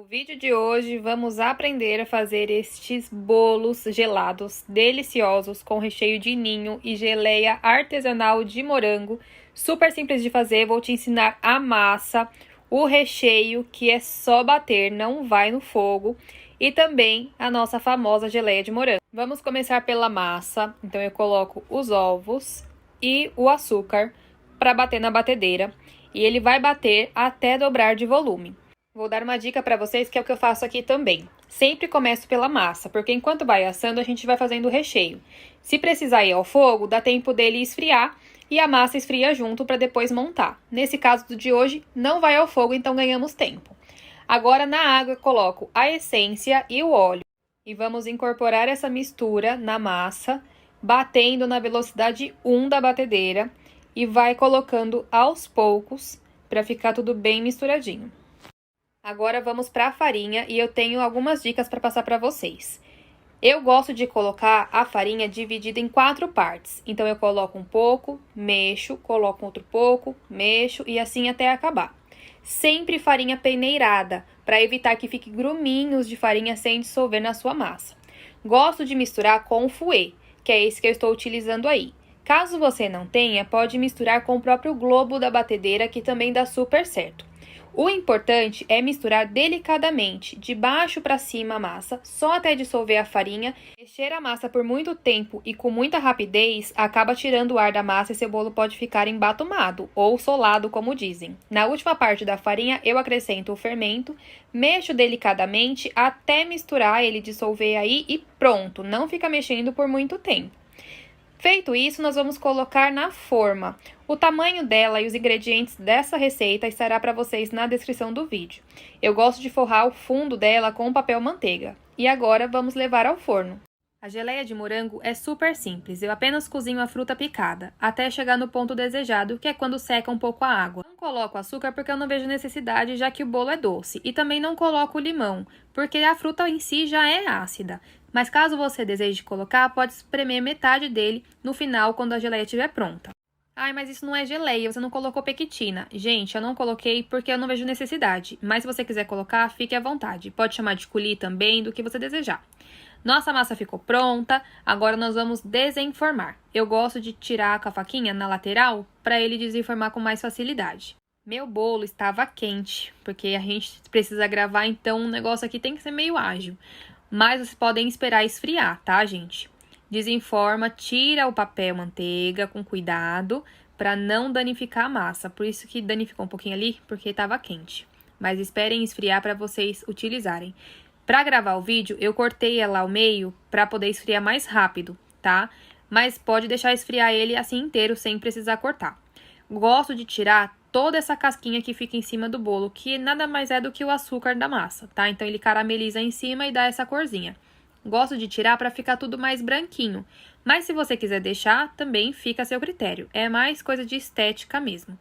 No vídeo de hoje, vamos aprender a fazer estes bolos gelados deliciosos com recheio de ninho e geleia artesanal de morango. Super simples de fazer, vou te ensinar a massa, o recheio, que é só bater, não vai no fogo, e também a nossa famosa geleia de morango. Vamos começar pela massa, então eu coloco os ovos e o açúcar para bater na batedeira, e ele vai bater até dobrar de volume. Vou dar uma dica para vocês que é o que eu faço aqui também. Sempre começo pela massa, porque enquanto vai assando a gente vai fazendo o recheio. Se precisar ir ao fogo, dá tempo dele esfriar e a massa esfria junto para depois montar. Nesse caso do de hoje, não vai ao fogo, então ganhamos tempo. Agora na água eu coloco a essência e o óleo. E vamos incorporar essa mistura na massa, batendo na velocidade 1 da batedeira e vai colocando aos poucos para ficar tudo bem misturadinho. Agora vamos para a farinha e eu tenho algumas dicas para passar para vocês. Eu gosto de colocar a farinha dividida em 4 partes. Então eu coloco um pouco, mexo, coloco outro pouco, mexo e assim até acabar. Sempre farinha peneirada, para evitar que fique gruminhos de farinha sem dissolver na sua massa. Gosto de misturar com o fouet, que é esse que eu estou utilizando aí. Caso você não tenha, pode misturar com o próprio globo da batedeira, que também dá super certo. O importante é misturar delicadamente, de baixo para cima a massa, só até dissolver a farinha. Mexer a massa por muito tempo e com muita rapidez acaba tirando o ar da massa e seu bolo pode ficar embatumado ou solado, como dizem. Na última parte da farinha eu acrescento o fermento, mexo delicadamente até misturar ele dissolver aí e pronto, não fica mexendo por muito tempo. Feito isso, nós vamos colocar na forma. O tamanho dela e os ingredientes dessa receita estará para vocês na descrição do vídeo. Eu gosto de forrar o fundo dela com papel manteiga. E agora vamos levar ao forno. A geleia de morango é super simples, eu apenas cozinho a fruta picada, até chegar no ponto desejado, que é quando seca um pouco a água. Não coloco açúcar porque eu não vejo necessidade, já que o bolo é doce. E também não coloco limão, porque a fruta em si já é ácida. Mas caso você deseje colocar, pode espremer metade dele no final, quando a geleia estiver pronta. Ai, mas isso não é geleia, você não colocou pectina. Gente, eu não coloquei porque eu não vejo necessidade. Mas se você quiser colocar, fique à vontade. Pode chamar de coulis também, do que você desejar. Nossa massa ficou pronta, agora nós vamos desenformar. Eu gosto de tirar com a faquinha na lateral para ele desenformar com mais facilidade. Meu bolo estava quente, porque a gente precisa gravar, então o negócio aqui tem que ser meio ágil. Mas vocês podem esperar esfriar, tá, gente? Desenforma, tira o papel manteiga com cuidado para não danificar a massa. Por isso que danificou um pouquinho ali, porque estava quente. Mas esperem esfriar para vocês utilizarem. Para gravar o vídeo, eu cortei ela ao meio para poder esfriar mais rápido, tá? Mas pode deixar esfriar ele assim inteiro, sem precisar cortar. Gosto de tirar toda essa casquinha que fica em cima do bolo, que nada mais é do que o açúcar da massa, tá? Então ele carameliza em cima e dá essa corzinha. Gosto de tirar para ficar tudo mais branquinho, mas se você quiser deixar, também fica a seu critério. É mais coisa de estética mesmo.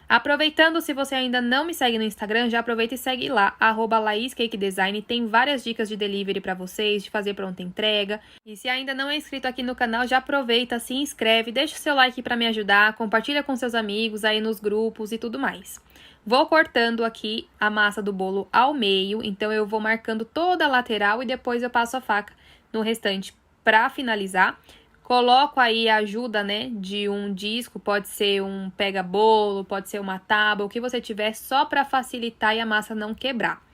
Aproveitando, se você ainda não me segue no Instagram, já aproveita e segue lá, @laiscakedesign. Tem várias dicas de delivery para vocês, de fazer pronta entrega. E se ainda não é inscrito aqui no canal, já aproveita, se inscreve, deixa o seu like para me ajudar, compartilha com seus amigos aí nos grupos e tudo mais. Vou cortando aqui a massa do bolo ao meio, então eu vou marcando toda a lateral e depois eu passo a faca no restante para finalizar. Coloco aí a ajuda, né, de um disco, pode ser um pega-bolo, pode ser uma tábua, o que você tiver, só para facilitar e a massa não quebrar.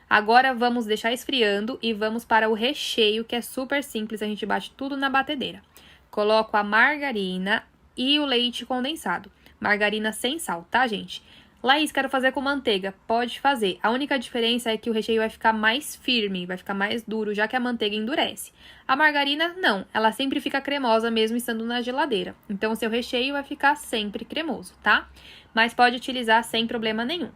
Agora vamos deixar esfriando e vamos para o recheio, que é super simples, a gente bate tudo na batedeira. Coloco a margarina e o leite condensado. Margarina sem sal, tá, gente? Laís, quero fazer com manteiga. Pode fazer. A única diferença é que o recheio vai ficar mais firme, vai ficar mais duro, já que a manteiga endurece. A margarina, não. Ela sempre fica cremosa, mesmo estando na geladeira. Então, o seu recheio vai ficar sempre cremoso, tá? Mas pode utilizar sem problema nenhum.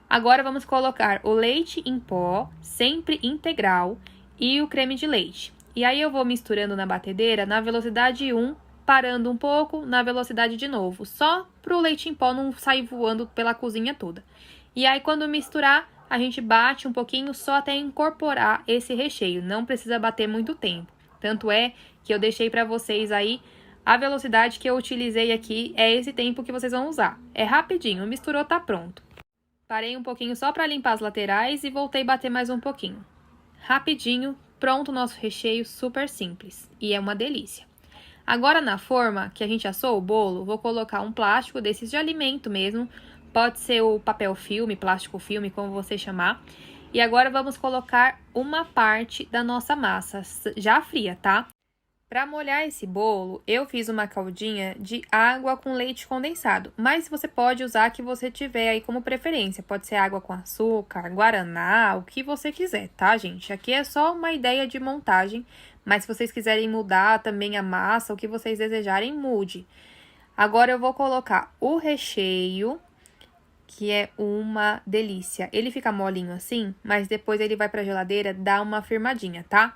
Agora, vamos colocar o leite em pó, sempre integral, e o creme de leite. E aí, eu vou misturando na batedeira na velocidade 1, parando um pouco na velocidade de novo, só para o leite em pó não sair voando pela cozinha toda. E aí, quando misturar, a gente bate um pouquinho só até incorporar esse recheio, não precisa bater muito tempo. Tanto é que eu deixei para vocês aí, a velocidade que eu utilizei aqui é esse tempo que vocês vão usar. É rapidinho, misturou, tá pronto. Parei um pouquinho só para limpar as laterais e voltei a bater mais um pouquinho. Rapidinho, pronto o nosso recheio super simples e é uma delícia. Agora na forma que a gente assou o bolo, vou colocar um plástico desses de alimento mesmo, pode ser o papel filme, plástico filme, como você chamar. E agora vamos colocar uma parte da nossa massa, já fria, tá? Para molhar esse bolo, eu fiz uma caldinha de água com leite condensado, mas você pode usar a que você tiver aí como preferência. Pode ser água com açúcar, guaraná, o que você quiser, tá, gente? Aqui é só uma ideia de montagem, mas se vocês quiserem mudar também a massa, o que vocês desejarem, mude. Agora eu vou colocar o recheio, que é uma delícia. Ele fica molinho assim, mas depois ele vai para a geladeira dar uma firmadinha, tá?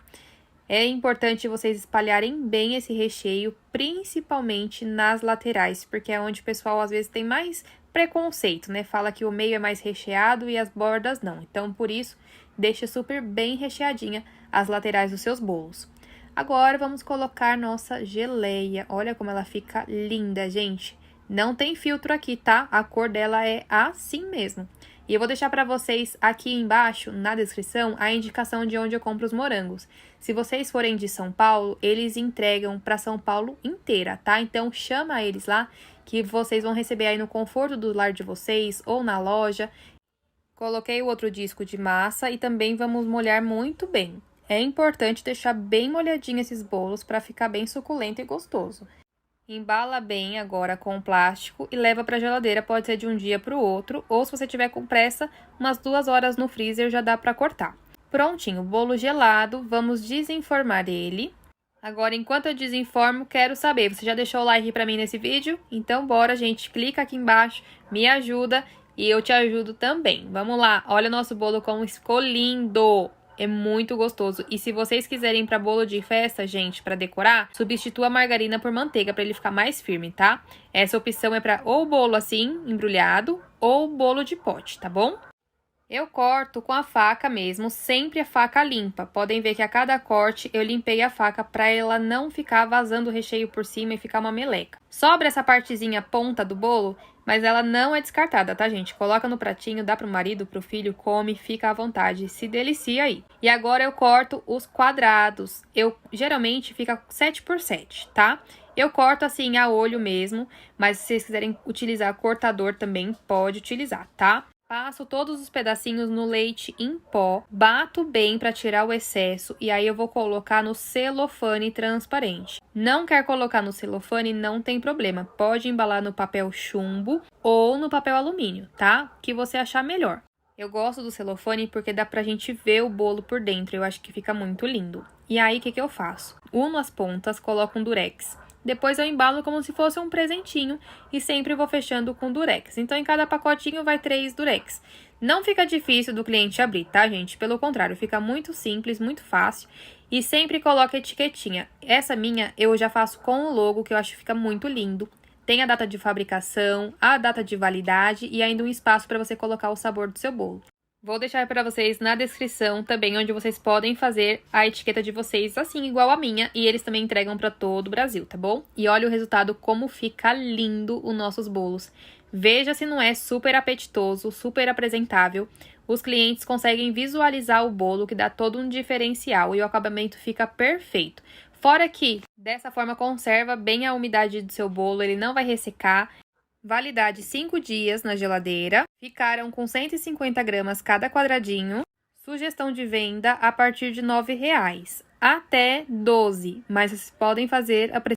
É importante vocês espalharem bem esse recheio, principalmente nas laterais, porque é onde o pessoal às vezes tem mais preconceito, né? Fala que o meio é mais recheado e as bordas não. Então, por isso, deixa super bem recheadinha as laterais dos seus bolos. Agora, vamos colocar nossa geleia. Olha como ela fica linda, gente. Não tem filtro aqui, tá? A cor dela é assim mesmo. E eu vou deixar para vocês aqui embaixo, na descrição, a indicação de onde eu compro os morangos. Se vocês forem de São Paulo, eles entregam para São Paulo inteira, tá? Então, chama eles lá, que vocês vão receber aí no conforto do lar de vocês ou na loja. Coloquei o outro disco de massa e também vamos molhar muito bem. É importante deixar bem molhadinho esses bolos para ficar bem suculento e gostoso. Embala bem agora com plástico e leva para a geladeira, pode ser de um dia para o outro, ou se você tiver com pressa, umas 2 horas no freezer já dá para cortar. Prontinho, o bolo gelado, vamos desenformar ele. Agora, enquanto eu desenformo, quero saber, você já deixou o like para mim nesse vídeo? Então bora, gente, clica aqui embaixo, me ajuda e eu te ajudo também. Vamos lá, olha o nosso bolo como ficou lindo! É muito gostoso. E se vocês quiserem para bolo de festa, gente, para decorar, substitua a margarina por manteiga para ele ficar mais firme, tá? Essa opção é para ou bolo assim, embrulhado, ou bolo de pote, tá bom? Eu corto com a faca mesmo, sempre a faca limpa. Podem ver que a cada corte eu limpei a faca para ela não ficar vazando o recheio por cima e ficar uma meleca. Sobra essa partezinha ponta do bolo, mas ela não é descartada, tá, gente? Coloca no pratinho, dá pro marido, pro filho, come, fica à vontade, se delicia aí. E agora eu corto os quadrados. Geralmente fica 7 por 7, tá? Eu corto assim a olho mesmo, mas se vocês quiserem utilizar cortador também pode utilizar, tá? Passo todos os pedacinhos no leite em pó, bato bem para tirar o excesso e aí eu vou colocar no celofane transparente. Não quer colocar no celofane, não tem problema, pode embalar no papel chumbo ou no papel alumínio, tá? O que você achar melhor. Eu gosto do celofane porque dá pra gente ver o bolo por dentro, eu acho que fica muito lindo. E aí, o que eu faço? Uno as pontas, coloco um durex. Depois eu embalo como se fosse um presentinho e sempre vou fechando com durex. Então, em cada pacotinho vai 3 durex. Não fica difícil do cliente abrir, tá, gente? Pelo contrário, fica muito simples, muito fácil. E sempre coloca etiquetinha. Essa minha eu já faço com o logo, que eu acho que fica muito lindo. Tem a data de fabricação, a data de validade e ainda um espaço para você colocar o sabor do seu bolo. Vou deixar para vocês na descrição também, onde vocês podem fazer a etiqueta de vocês, assim, igual a minha. E eles também entregam para todo o Brasil, tá bom? E olha o resultado, como fica lindo os nossos bolos. Veja se não é super apetitoso, super apresentável. Os clientes conseguem visualizar o bolo, que dá todo um diferencial. E o acabamento fica perfeito. Fora que, dessa forma, conserva bem a umidade do seu bolo, ele não vai ressecar. Validade 5 dias na geladeira. Ficaram com 150 gramas cada quadradinho. Sugestão de venda a partir de R$ 9,00 até 12, mas vocês podem fazer a